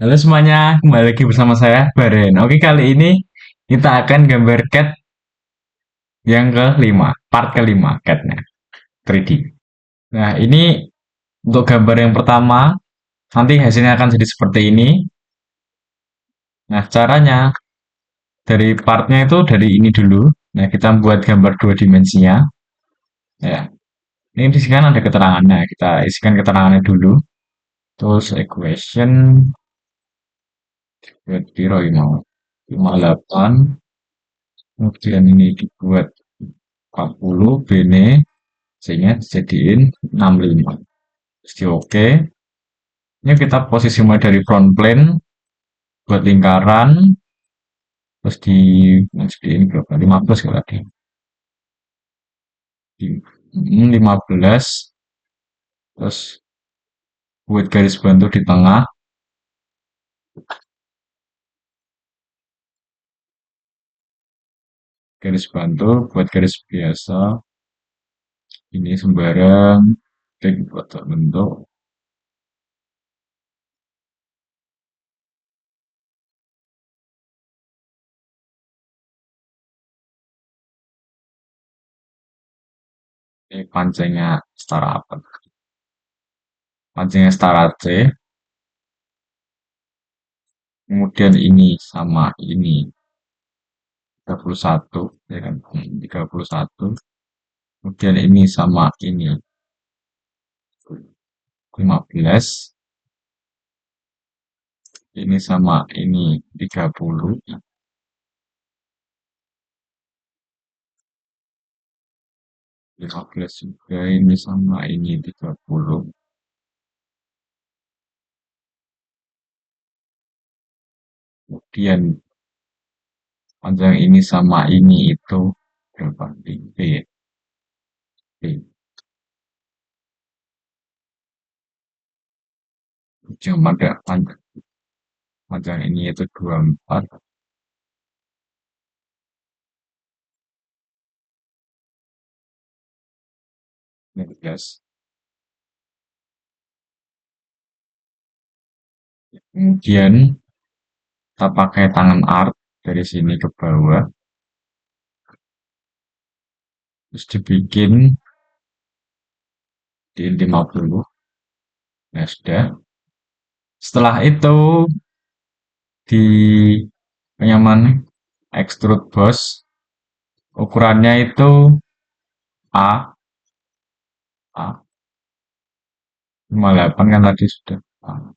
Halo semuanya, kembali lagi bersama saya, Baren. Oke, kali ini kita akan gambar cat yang kelima, part kelima catnya, 3D. Nah, ini untuk gambar yang pertama, nanti hasilnya akan jadi seperti ini. Nah, caranya dari partnya itu dari ini dulu. Nah, kita buat gambar dua dimensinya. Ya, ini di sini kan ada keterangannya. Kita isikan keterangannya dulu. Terus equation, buat biro ini mau 58. Kemudian ini dibuat 40, bene, C-nya dijadiin 65. Terus di oke. Ini kita posisi mulai dari front plane, buat lingkaran, terus dijadiin berapa? 15 kalau tadi. Di, 15, terus buat garis bantu di tengah, garis bantu, buat garis biasa, ini sembarang, klik buat bentuk, ini pancingnya setara apa? Pancingnya setara C, kemudian ini sama ini 31, ya kan? 31, kemudian ini sama ini 15, ini sama ini 30, 15 juga, ini sama ini 30. Kemudian panjang ini sama ini itu berapa? B, B. Jam ada panjang, panjang ini itu 24, 15. Kemudian kita pakai tangan art dari sini ke bawah, terus dibikin di 50. Nah, sudah. Setelah itu di penyaman extrude boss, ukurannya itu A, A, 58 kan tadi sudah. A.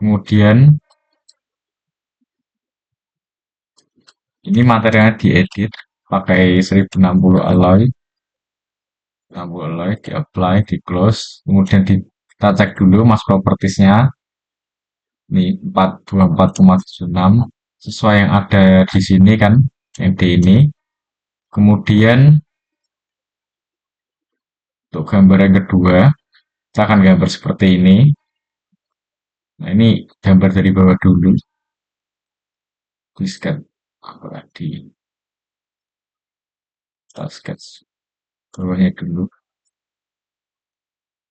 Kemudian ini materialnya diedit pakai 1060 alloy, 60 alloy di apply, di close, kemudian kita cek dulu mas propertiesnya. Ini 424,76 sesuai yang ada di sini kan, yang di ini. Kemudian untuk gambar yang kedua, kita akan gambar seperti ini. Nah, ini gambar dari bawah dulu. Di sketch apa tadi? Kita sketch bawahnya dulu.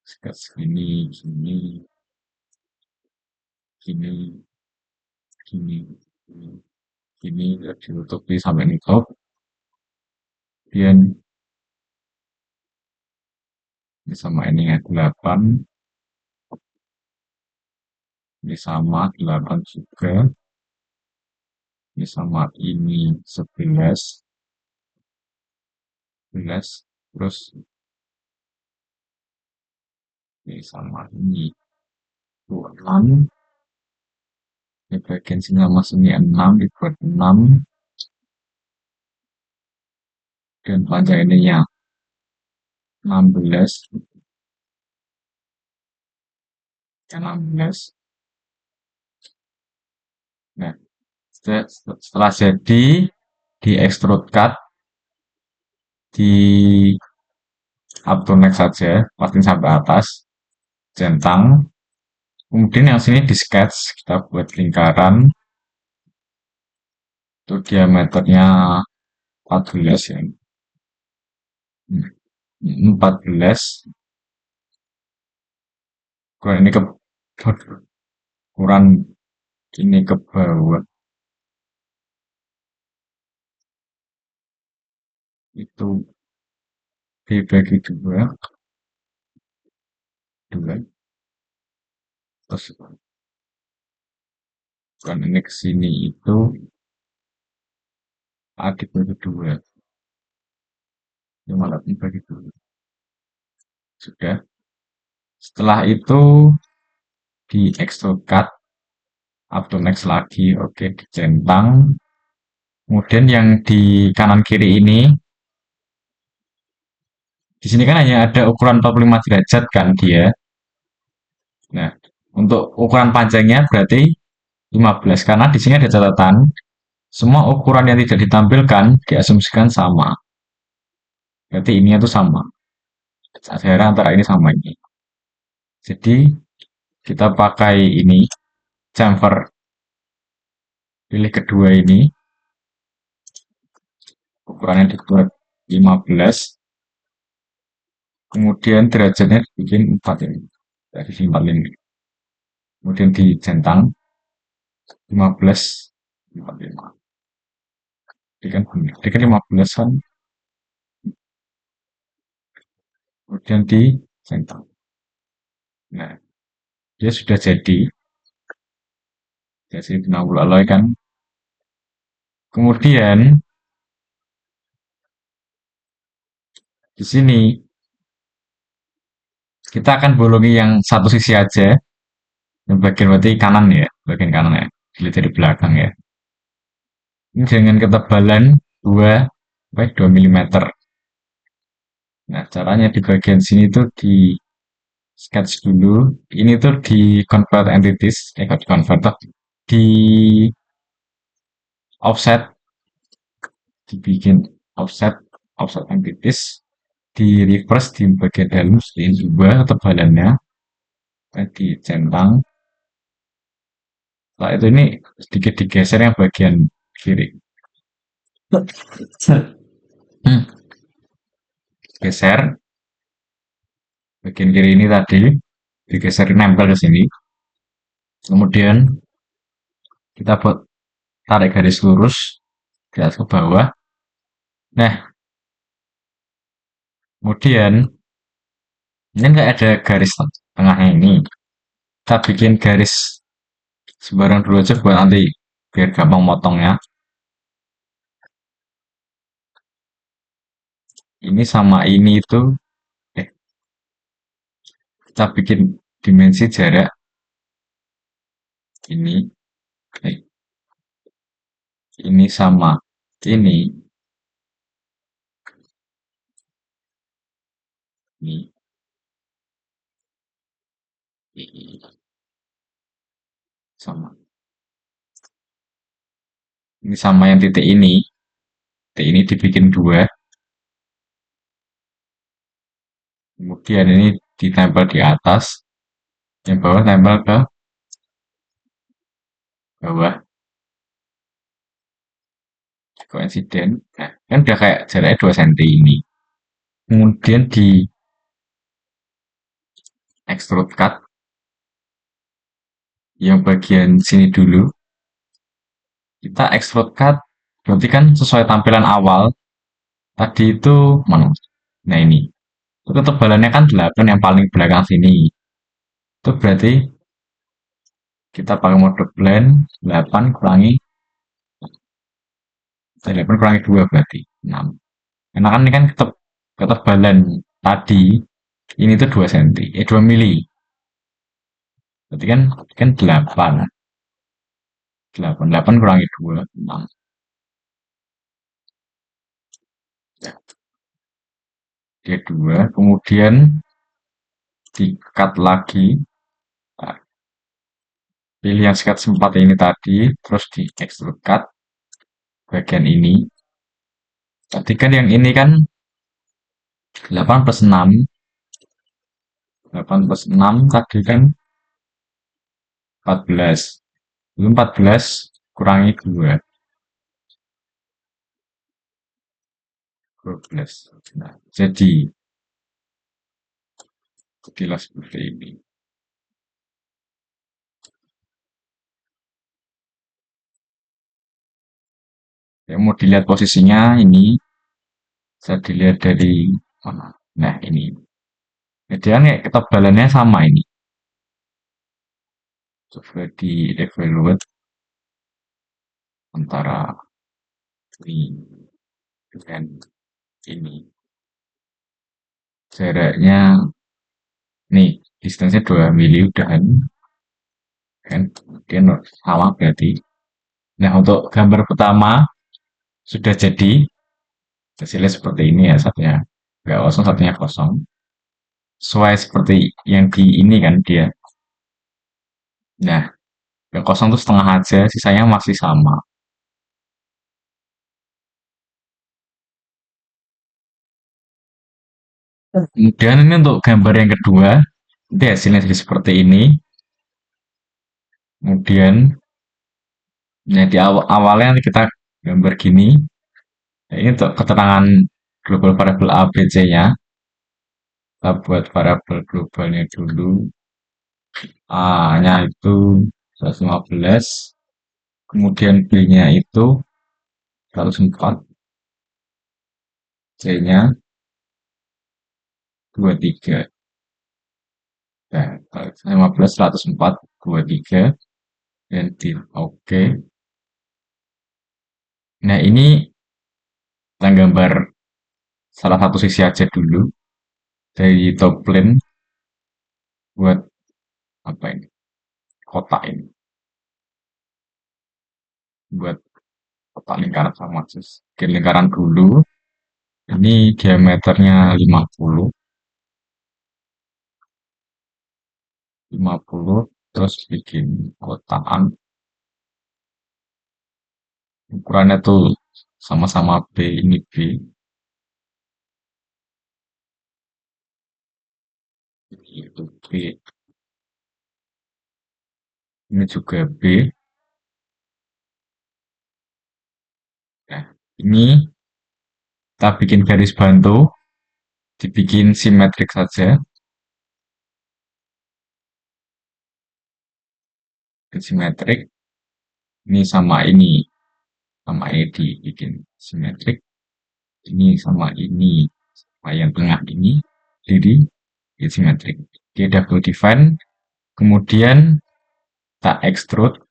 Sketch gini, gini, gini, gini, gini, gini, ditutupi sampai nutup. Kemudian ini sama ini ya 8, ini sama 8 juga, ini sama ini 11, 11, terus ini sama ini 26, ini bagian sini sama sini 6, dibuat 6, dan panjang ininya 16, 16. Nah, setelah jadi, di extrude cut, di up to next saja, pasti sampai atas, centang. Kemudian yang sini di sketch, kita buat lingkaran, itu diameternya 14 ya. 14, ukuran ini ke ukuran ini ke bawah itu dibagi dua, dua, terus ukuran ini ke sini itu A dibagi dua, ini malah dibagi dua. Sudah. Setelah itu di extrude cut up to next lagi, oke, dicentang. Kemudian yang di kanan kiri ini, di sini kan hanya ada ukuran 45 derajat kan dia. Nah, untuk ukuran panjangnya berarti 15 karena di sini ada catatan semua ukuran yang tidak ditampilkan diasumsikan sama. Berarti ini itu sama. Saya antara ini sama ini. Jadi kita pakai ini chamfer pilih kedua ini ukurannya dibuat 15, kemudian derajatnya dibikin 4 ini dari 4 ini, kemudian dicentang 15 45, dikan 15an, kemudian dicentang. Nah, dia sudah jadi penawul alloy kan. Kemudian di sini kita akan bolongi yang satu sisi aja, yang bagian berarti kanan ya, bagian kanan ya, dilihat dari belakang ya. Ini dengan ketebalan 2 mm. Nah, caranya di bagian sini tuh di sketch dulu. Ini tuh di convert entities, di convert, di offset, dibikin offset, offset entities, di reverse di bagian dalam, di ubah ketebalannya, dicentang. Setelah itu ini sedikit digeser yang bagian kiri. Hmm, geser bagian kiri ini tadi digeser nempel ke sini. Kemudian kita buat tarik garis lurus ke atas ke bawah. Nah, kemudian ini nggak ada garis tengahnya ini. Kita bikin garis sembarang dulu aja buat nanti biar gampang motongnya. Ini sama ini itu kita bikin dimensi jarak ini, eh, ini sama ini sama. Ini sama yang titik ini. Titik ini dibikin dua. Kemudian ini ditempel di atas. Yang bawah tempel ke bawah. Koinsiden. Nah, kan udah kayak jaraknya 2 cm ini. Kemudian di extrude cut yang bagian sini dulu. Kita extrude cut berarti kan sesuai tampilan awal tadi itu mana? Nah ini. Itu ketebalannya kan 8 yang paling belakang sini. Itu berarti kita pakai mode blend 8 kurangi 8 kurangi 2 berarti 6. Karena kan ini kan ketebalan tadi ini tuh 2 cm, 2 mili. Berarti kan 8. 8 kurangi 2, 6. Ya, dia 2. Kemudian di-cut lagi. Nah, pilih yang sketch 4 ini tadi, terus di extrude cut bagian ini. Tadi kan yang ini kan 8 plus 6. 8 plus 6 tadi kan 14. Itu 14 kurangi 2. 12. Nah, jadilah seperti ini. Yang mau dilihat posisinya ini bisa dilihat dari mana? Nah, ini. Jadi kan kayak ketebalannya sama ini. Coba di evaluate antara ini dengan ini. Jaraknya nih, distance-nya 2 mili udahan kan. Kemudian sama berarti. Nah, untuk gambar pertama sudah jadi hasilnya seperti ini ya, satunya nggak kosong, satunya kosong. Sesuai seperti yang di ini kan dia. Nah, yang kosong itu setengah aja, sisanya masih sama. Kemudian ini untuk gambar yang kedua, nanti hasilnya jadi seperti ini. Kemudian, ya di awalnya kita gambar gini. Nah, ini untuk keterangan global variable A, B, C-nya. Kita buat variabel globalnya dulu. A-nya itu 115. Kemudian B-nya itu 104. C-nya 23. Nah, 15, 104, 23. Dan di oke. Nah, ini kita gambar salah satu sisi aja dulu. Dari top plane buat apa ini? Kotak ini. Buat kotak lingkaran sama aksis. Oke, lingkaran dulu. Ini diameternya 50. 50. Terus bikin kotakan. Ukurannya tuh sama-sama B. Ini B. Ini itu B. Ini juga B. Nah, ini kita bikin garis bantu. Dibikin simetrik saja. Simetrik. Ini sama ini. Sama ini dibikin simetrik. Ini sama ini. Sama yang tengah ini. Jadi, simetrik. Oke, double define. Kemudian, kita extrude.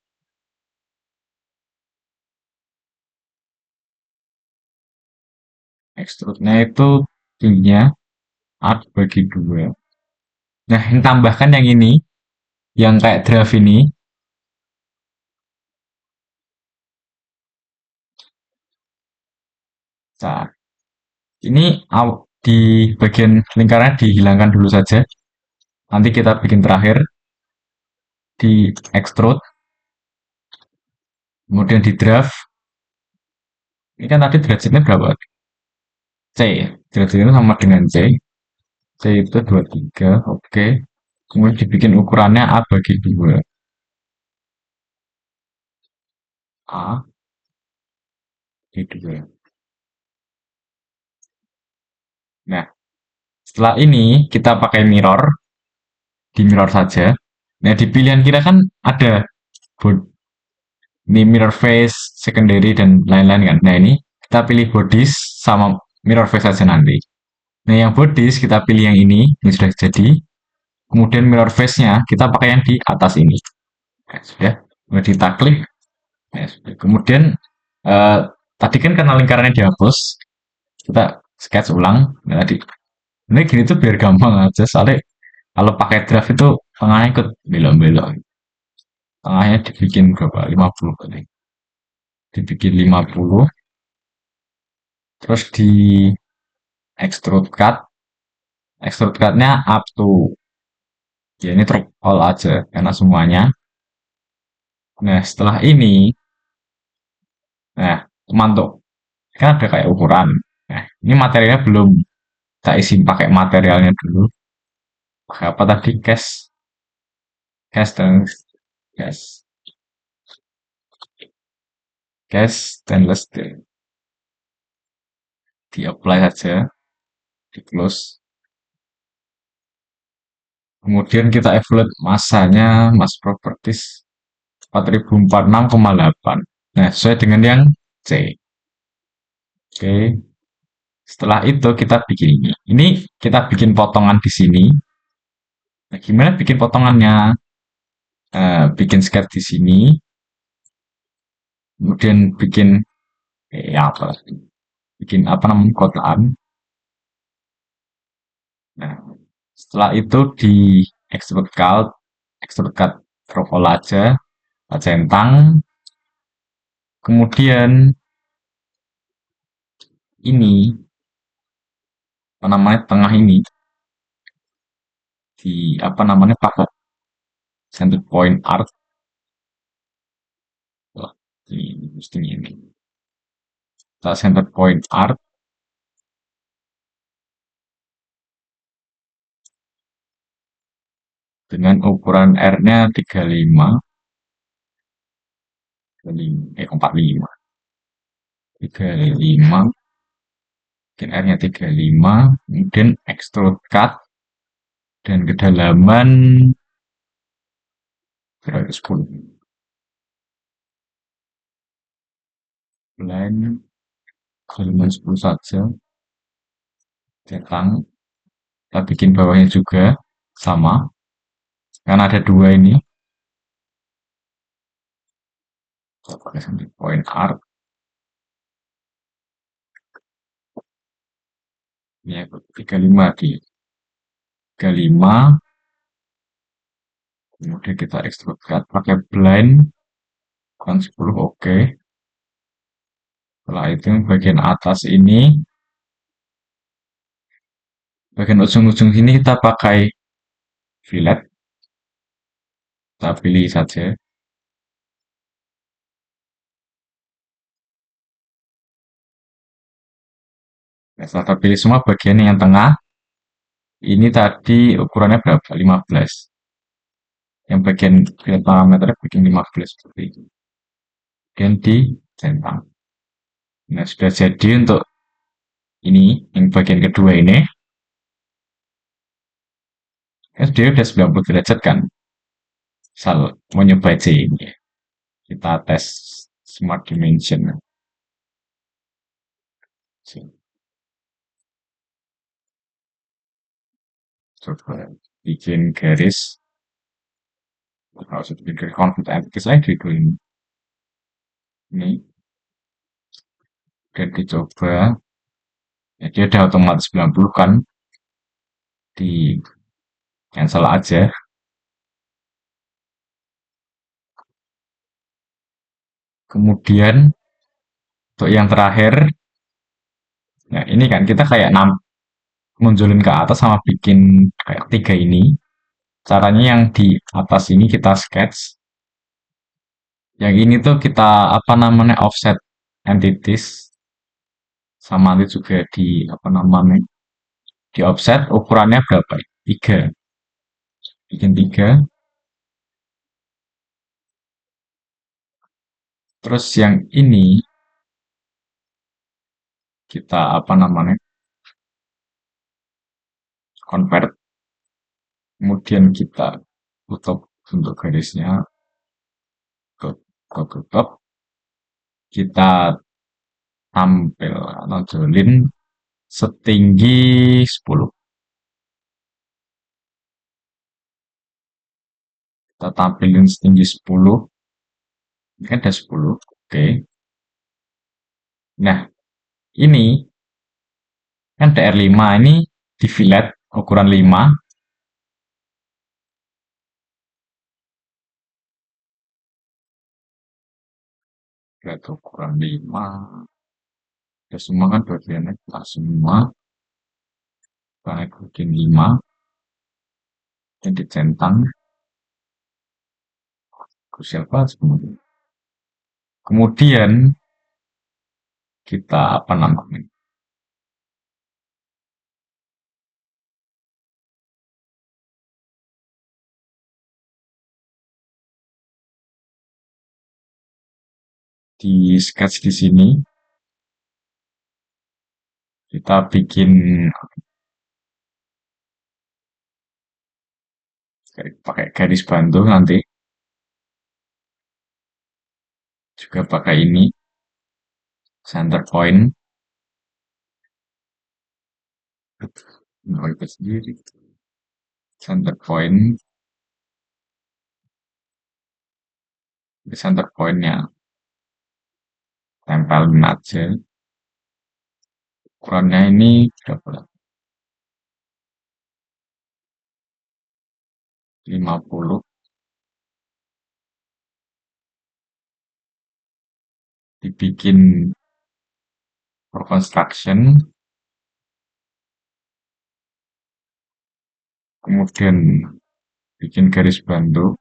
Extrude-nya itu tingginya A bagi 2. Nah, yang tambahkan yang ini. Yang kayak draft ini. Nah, ini di bagian lingkaran dihilangkan dulu saja. Nanti kita bikin terakhir. Di extrude. Kemudian di draft. Ini kan tadi derajatnya berapa? C. Derajatnya sama dengan C. C itu 23. Oke. Kemudian dibikin ukurannya A bagi 2. A bagi 2. Nah, setelah ini kita pakai mirror. Di mirror saja. Nah, di pilihan kita kan ada ini mirror face, secondary, dan lain-lain kan. Nah, ini kita pilih bodies sama mirror face saja nanti. Nah, yang bodies kita pilih yang ini sudah jadi. Kemudian mirror face-nya kita pakai yang di atas ini. Nah, sudah. Kemudian kita klik. Nah, sudah. Kemudian eh, tadi kan karena lingkarannya dihapus, kita sketch ulang. Nah, tadi ini gini tuh biar gampang aja. Soalnya kalau pakai draft itu tengahnya ikut belok-belok. Tengahnya dibikin berapa? 50 kali. Dibikin 50. Terus di extrude cut. Extrude cut-nya up to. Ya ini drop all aja. Karena semuanya. Nah setelah ini. Nah teman tuh. Kan ada kayak ukuran. Nah ini materialnya belum. Kita isi pakai materialnya dulu. Pakai apa tadi? Cast dan gas. Gas stainless steel. Di apply saja. Di close. Kemudian kita evaluate masanya, mass properties 4046,8. Nah, sesuai dengan yang C. Oke, setelah itu kita bikin ini. Ini kita bikin potongan di sini. Nah, gimana bikin potongannya? Bikin sketch di sini, kemudian bikin apa? Bikin apa namanya kotaan. Nah, setelah itu di extrude cut roll aja, centang. Kemudian ini apa namanya tengah ini di apa namanya pakai center point art. Wah, ini mestinya ini. Kita center point art dengan ukuran R-nya 35, 45, 35, mungkin R-nya 35, kemudian extrude cut dan kedalaman 10. Line kedalaman 10 saja, centang. Kita bikin bawahnya juga sama, karena ada dua ini. Kita pakai sampai point art. Ini aku 35 di 35. Kemudian kita extrude cut pakai blind ukuran 10, oke. Setelah itu bagian atas ini, bagian ujung-ujung sini kita pakai fillet. Kita pilih saja. Nah, setelah kita pilih semua bagian yang tengah, ini tadi ukurannya berapa? 15. Yang bagian fillet parameternya bikin 15 seperti itu. Kemudian dicentang. Nah, sudah jadi untuk ini, yang bagian kedua ini. Dia udah 90 derajat kan? Misal mau nyoba C ini. Kita tes smart dimension. Coba bikin garis. Kalau sudah bikin garis konflik antikis lagi dulu ini. Ini. Dan dicoba. Ya, dia udah otomatis 90 kan. Di cancel aja. Kemudian untuk yang terakhir, nah ini kan kita kayak munculin ke atas sama bikin kayak tiga ini. Caranya yang di atas ini kita sketch. Yang ini tuh kita apa namanya offset entities sama nanti juga di apa namanya di offset ukurannya berapa? Tiga. Bikin tiga. Terus yang ini kita apa namanya convert. Kemudian kita tutup untuk garisnya tutup. Kita tampil nonjolin setinggi 10. Kita tampilin setinggi 10. Ini kan ada 10. Oke. Nah, ini kan DR5 ini di fillet ukuran 5. Fillet ukuran 5. Ya semua kan bagiannya kita semua. Kita bikin 5. Dan dicentang. Krusial banget sebenarnya. Kemudian kita apa namanya? Di sketch di sini kita bikin pakai garis bantu nanti juga pakai ini center point Nol itu sendiri. Center point, di center pointnya tempelin aja. Ukurannya ini berapa? 50. Dibikin for construction, kemudian bikin garis bantu,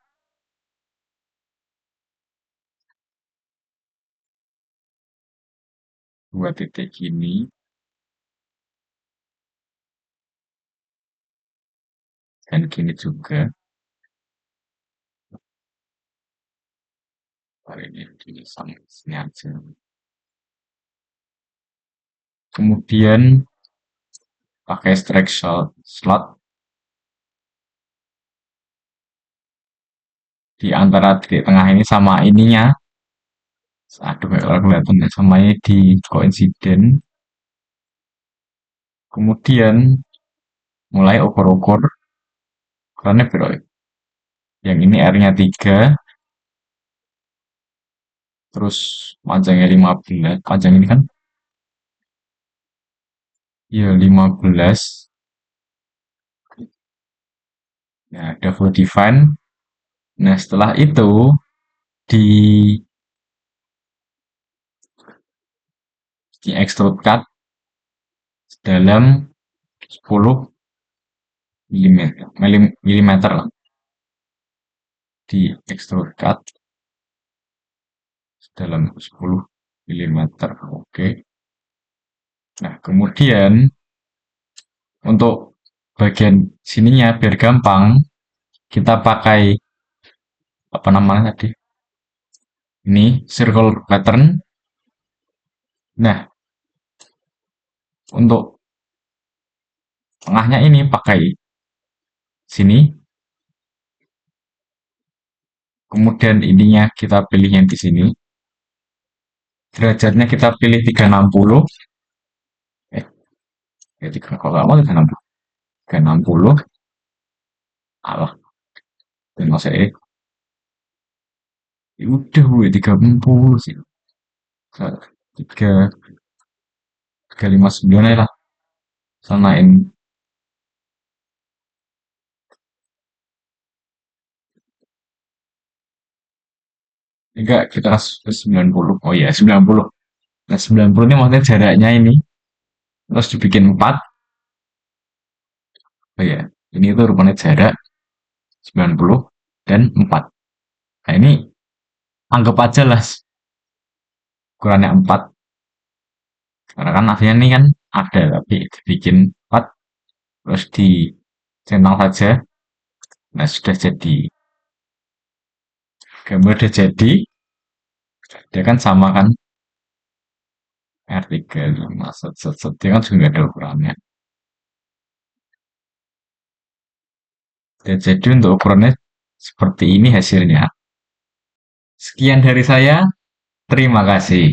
dua titik gini, dan gini juga. Hari ini di sini aja. Kemudian pakai strike slot di antara titik tengah ini sama ininya. Aduh, kalau kelihatan ya, sama ini di coincident. Kemudian mulai ukur-ukur ukurannya berapa? Yang ini R-nya 3, terus panjangnya 15. Panjang ini kan ya 15. Ya, ada full define. Nah, setelah itu di extrude cut dalam 10 milimeter lah. Di extrude cut dalam 10 milimeter. Oke. Nah, kemudian untuk bagian sininya biar gampang, kita pakai apa namanya tadi? Ini circle pattern. Nah, untuk tengahnya ini pakai sini. Kemudian ininya kita pilih yang di sini. Derajatnya kita pilih 360. Ya, kalau nggak mau 360. 360. Alah, masuk ya udah gue 30 sih. 359 aja lah. Sanain. Enggak, kita 90. Oh iya, 90. Nah, 90 ini maksudnya jaraknya ini. Terus dibikin 4. Oh iya, ini tuh rupanya jarak 90 dan 4. Nah, ini anggap aja lah ukurannya 4. Karena kan aslinya ini kan ada, tapi dibikin 4. Terus dicentang saja. Nah, sudah jadi. Gambar udah jadi. Dia kan sama kan. R35. Dia kan juga nggak ada ukurannya. Dan jadi untuk ukurannya seperti ini hasilnya. Sekian dari saya. Terima kasih.